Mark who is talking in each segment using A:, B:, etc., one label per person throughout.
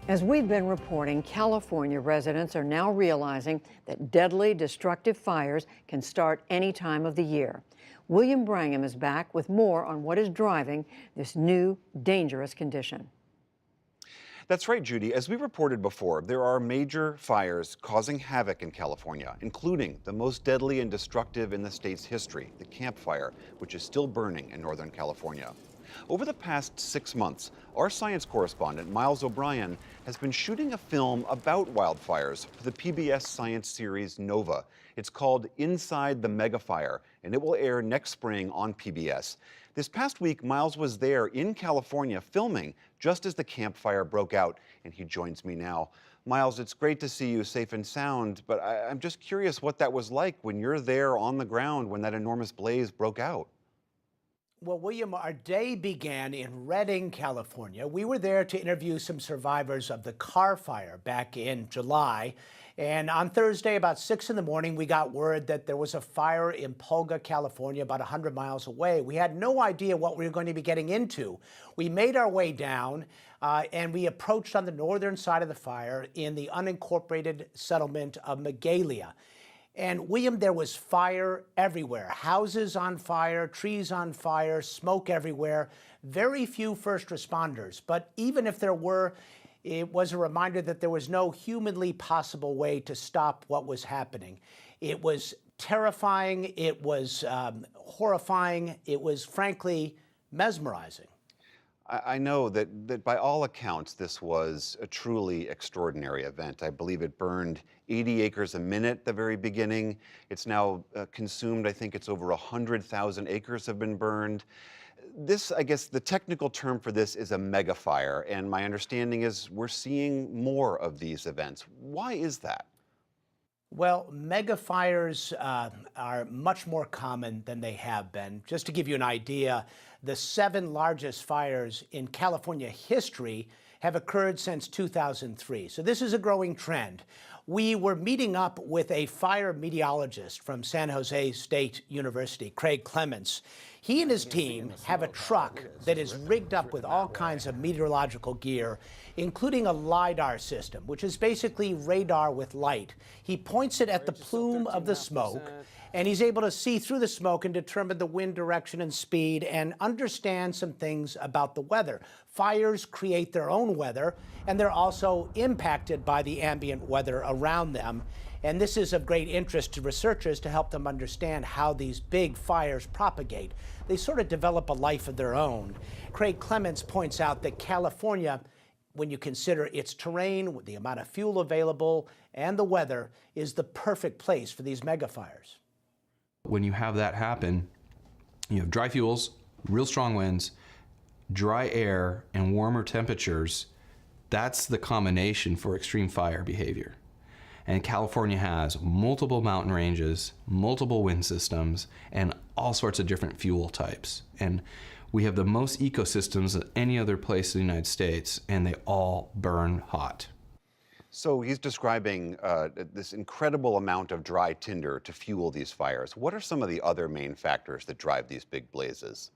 A: As we've been reporting, California residents are now realizing that deadly, destructive fires can start any time of the year. William Brangham is back with more on what is driving this new, dangerous condition.
B: That's right, Judy. As we reported before, there are major fires causing havoc in California, including the most deadly and destructive in the state's history, the Camp Fire, which is still burning in Northern California. Over the past 6 months, our science correspondent, Miles O'Brien, has been shooting a film about wildfires for the PBS science series Nova. It's called Inside the Megafire, and it will air next spring on PBS. This past week, Miles was there in California filming just as the Camp Fire broke out, and he joins me now. Miles, it's great to see you safe and sound, but I'm just curious what that was like when you're there on the ground when that enormous blaze broke out.
C: Well, William, our day began in Redding, California. We were there to interview some survivors of the car fire back in July. And on Thursday, about 6 in the morning, we got word that there was a fire in Pulga, California, about 100 miles away. We had no idea what we were going to be getting into. We made our way down and we approached on the northern side of the fire in the unincorporated settlement of Magalia. And William, there was fire everywhere. Houses on fire, trees on fire, smoke everywhere. Very few first responders. But even if there were, it was a reminder that there was no humanly possible way to stop what was happening. It was terrifying. It was horrifying. It was, frankly, mesmerizing.
B: I know that by all accounts, this was a truly extraordinary event. I believe it burned 80 acres a minute at the very beginning. It's now consumed, I think it's over 100,000 acres have been burned. This, I guess, the technical term for this is a megafire, and my understanding is we're seeing more of these events. Why is that?
C: Well, megafires are much more common than they have been. Just to give you an idea, the 7 largest fires in California history have occurred since 2003. So this is a growing trend. We were meeting up with a fire meteorologist from San Jose State University, Craig Clements. He and his team have a truck that is rigged up with all kinds of meteorological gear, including a LiDAR system, which is basically radar with light. He points it at the plume of the smoke, and he's able to see through the smoke and determine the wind direction and speed and understand some things about the weather. Fires create their own weather, and they're also impacted by the ambient weather around them. And this is of great interest to researchers to help them understand how these big fires propagate. They sort of develop a life of their own. Craig Clements points out that California, when you consider its terrain, the amount of fuel available, and the weather, is the perfect place for these megafires.
D: When you have that happen, you have dry fuels, real strong winds, dry air, and warmer temperatures. That's the combination for extreme fire behavior. And California has multiple mountain ranges, multiple wind systems, and all sorts of different fuel types. And we have the most ecosystems of any other place in the United States, and they all burn hot.
B: So he's describing this incredible amount of dry tinder to fuel these fires. What are some of the other main factors that drive these big blazes?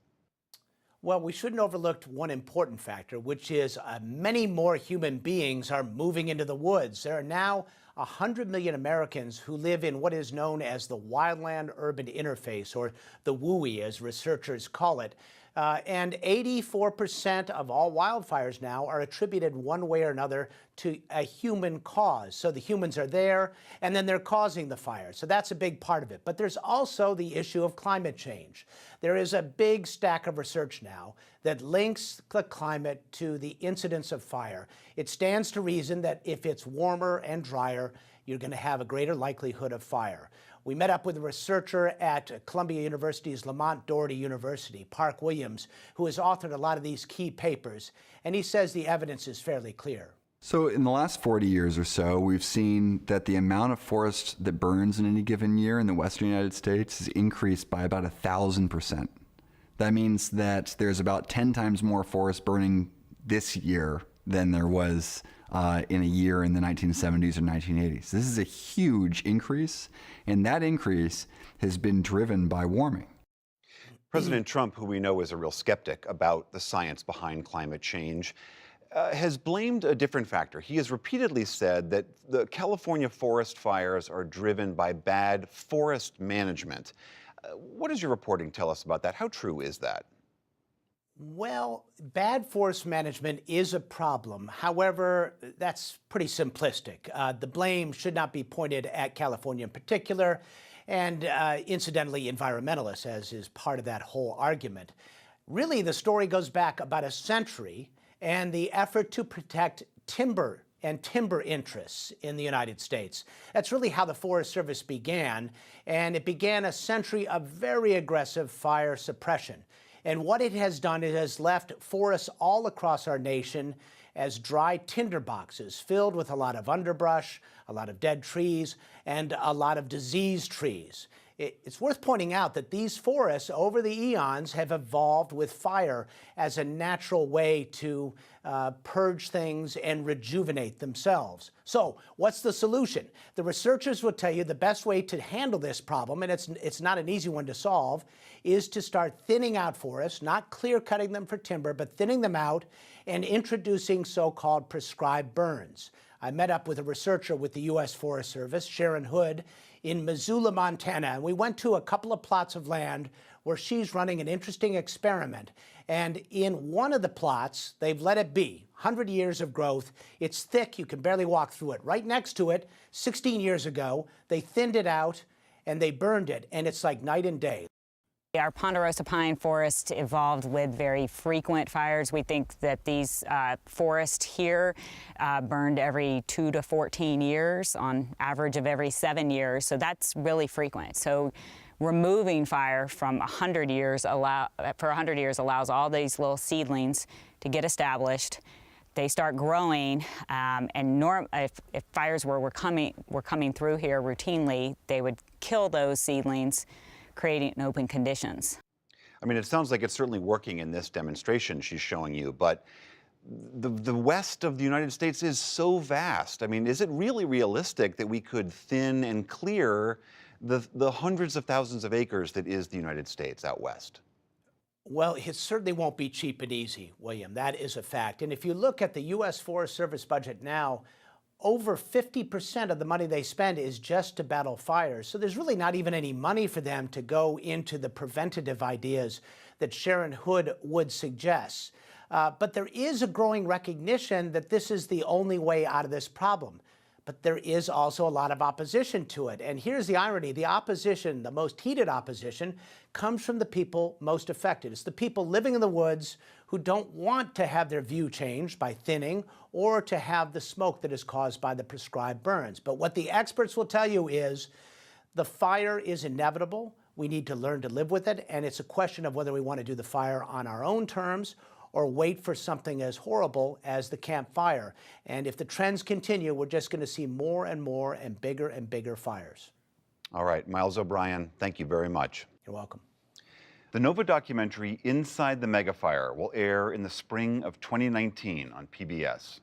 C: Well, we shouldn't overlook one important factor, which is many more human beings are moving into the woods. There are now 100 million Americans who live in what is known as the wildland-urban interface, or the WUI, as researchers call it. And 84% of all wildfires now are attributed one way or another to a human cause. So the humans are there, and then they're causing the fire. So that's a big part of it. But there's also the issue of climate change. There is a big stack of research now that links the climate to the incidence of fire. It stands to reason that if it's warmer and drier, you're going to have a greater likelihood of fire. We met up with a researcher at Columbia University's Lamont Doherty University, Park Williams, who has authored a lot of these key papers, and he says the evidence is fairly clear.
E: So in the last 40 years or so, we've seen that the amount of forest that burns in any given year in the western United States has increased by about 1,000%. That means that there's about 10 times more forest burning this year than there was in a year in the 1970s or 1980s. This is a huge increase, and that increase has been driven by warming.
B: President Trump, who we know is a real skeptic about the science behind climate change, has blamed a different factor. He has repeatedly said that the California forest fires are driven by bad forest management. What does your reporting tell us about that? How true is that?
C: Well, bad forest management is a problem. However, that's pretty simplistic. The blame should not be pointed at California in particular, and incidentally, environmentalists, as is part of that whole argument. Really, the story goes back about a century, and the effort to protect timber and timber interests in the United States. That's really how the Forest Service began, and it began a century of very aggressive fire suppression. And what it has done, it has left forests all across our nation as dry tinderboxes filled with a lot of underbrush, a lot of dead trees, and a lot of diseased trees. It's worth pointing out that these forests over the eons have evolved with fire as a natural way to purge things and rejuvenate themselves. So what's the solution? The researchers will tell you the best way to handle this problem, and it's not an easy one to solve, is to start thinning out forests, not clear cutting them for timber, but thinning them out and introducing so-called prescribed burns. I met up with a researcher with the U.S. Forest Service, Sharon Hood, in Missoula, Montana, and we went to a couple of plots of land where she's running an interesting experiment. And in one of the plots, they've let it be, 100 years of growth. It's thick, you can barely walk through it. Right next to it, 16 years ago, they thinned it out and they burned it, and it's like night and day.
F: Our ponderosa pine forest evolved with very frequent fires. We think that these forests here burned every 2 to 14 years, on average of every 7 years. So that's really frequent. So removing fire from 100 years for 100 years allows all these little seedlings to get established. They start growing, and if fires were coming through here routinely, they would kill those seedlings, creating open conditions.
B: I mean, it sounds like it's certainly working in this demonstration she's showing you, but the west of the United States is so vast. I mean, is it really realistic that we could thin and clear the hundreds of thousands of acres that is the United States out west?
C: Well, it certainly won't be cheap and easy, William. That is a fact. And if you look at the U.S. Forest Service budget now, over 50% of the money they spend is just to battle fires. So there's really not even any money for them to go into the preventative ideas that Sharon Hood would suggest. But there is a growing recognition that this is the only way out of this problem. But there is also a lot of opposition to it. And here's the irony. The opposition, the most heated opposition, comes from the people most affected. It's the people living in the woods who don't want to have their view changed by thinning or to have the smoke that is caused by the prescribed burns. But what the experts will tell you is the fire is inevitable. We need to learn to live with it. And it's a question of whether we want to do the fire on our own terms or wait for something as horrible as the Camp Fire. And if the trends continue, we're just going to see more and more and bigger fires.
B: All right, Miles O'Brien, thank you very much.
C: You're welcome.
B: The Nova documentary Inside the Megafire will air in the spring of 2019 on PBS.